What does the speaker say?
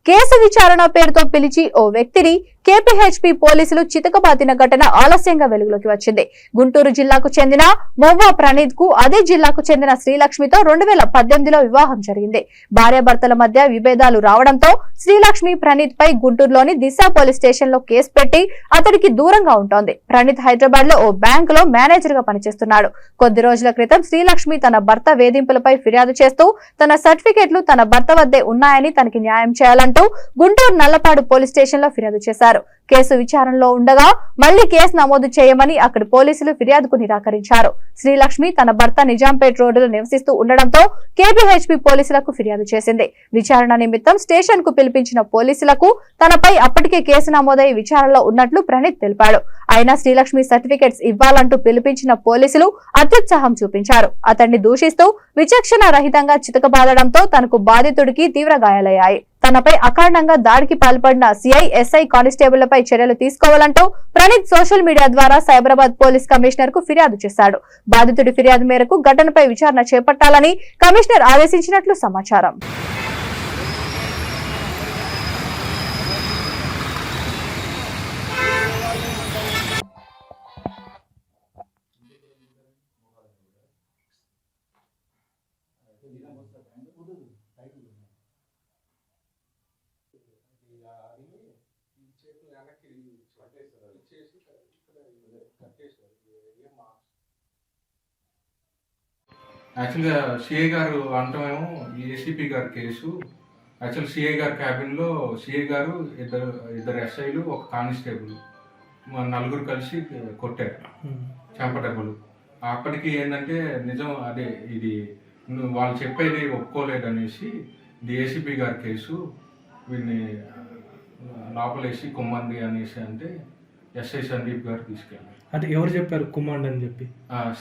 Case విచారణ పేరుతో పిలిచి ఓ వ్యక్తిని కేపీహెచ్పీ పోలీసులు చితకబాదిన ఘటన ఆలస్యంగా వెలుగులోకి వచ్చింది. గుంటూరు జిల్లాకు చెందిన మొవ్వా ప్రణీత్ కు అదే జిల్లాకు చెందిన శ్రీలక్ష్మితో 2018లో వివాహం జరిగింది. భార్యాభర్తల మధ్య విభేదాలు రావడంతో శ్రీలక్ష్మి ప్రణీత్ పై గుంటూరులోని దిశ పోలీస్ స్టేషన్ లో కేసు పెట్టి అతడికి దూరంగా ఉంటోంది. ప్రణీత్ హైదరాబాద్ లో ఓ బ్యాంక్ లో మేనేజర్ గా పనిచేస్తున్నాడు. కొద్ది రోజుల క్రితం శ్రీలక్ష్మి తన భర్త వేధింపులపై ఫిర్యాదు చేస్తూ తన సర్టిఫికెట్లు తన భర్త వద్దే ఉన్నాయని తనకి న్యాయం చేయాలంటూ గుంటూరు నల్లపాడు పోలీస్ స్టేషన్ లో ఫిర్యాదు చేశారు. కేసు విచారణలో ఉండగా మళ్లీ కేసు నమోదు చేయమని అక్కడి పోలీసులు ఫిర్యాదుకు నిరాకరించారు. శ్రీలక్ష్మి తన భర్త నిజాంపేట్ రోడ్డులో నివసిస్తూ ఉండడంతో కేపీహెచ్పీ పోలీసులకు ఫిర్యాదు చేసింది. విచారణ నిమిత్తం స్టేషన్ కు పిలిపించిన పోలీసులకు తనపై అప్పటికే కేసు నమోదై విచారణలో ఉన్నట్లు ప్రణీత్ తెలిపాడు. అయినా శ్రీలక్ష్మి సర్టిఫికెట్స్ ఇవ్వాలంటూ పిలిపించిన పోలీసులు అత్యుత్సాహం చూపించారు. అతన్ని దూషిస్తూ విచక్షణ రహితంగా చితకబాదడంతో తనకు బాధితుడికి తీవ్ర గాయాలయ్యాయి. తనపై అకారణంగా దాడికి పాల్పడిన సిఐ, ఎస్ఐ కానిస్టేబుళ్లపై చర్యలు తీసుకోవాలంటూ ప్రణీత్ సోషల్ మీడియా ద్వారా సైబరాబాద్ పోలీస్ కమిషనర్ కు ఫిర్యాదు చేశాడు. బాధితుడి ఫిర్యాదు మేరకు ఘటనపై విచారణ చేపట్టాలని కమిషనర్ ఆదేశించినట్లు సమాచారం. యాక్చువల్గా సిఐ గారు అంటమేమో ఏసీపీ గారి కేసు. యాక్చువల్ సిఐ గారి క్యాబిన్లో సిఐ గారు ఇద్దరు ఎస్ఐలు ఒక కానిస్టేబుల్ నలుగురు కలిసి కొట్టారు చెంపదెబ్బలు. అప్పటికి ఏంటంటే నిజం అదే ఇది వాళ్ళు చెప్పేది ఒప్పుకోలేదు అనేసి ఇది ఏసీపీ గారి కేసు, వీడిని లోపలేసి కుమ్మండి అనేసి అంటే ఎస్ఐ సందీప్ గారు తీసుకెళ్ళారు. అంటే ఎవరు చెప్పారు కుమ్మండి అని చెప్పి?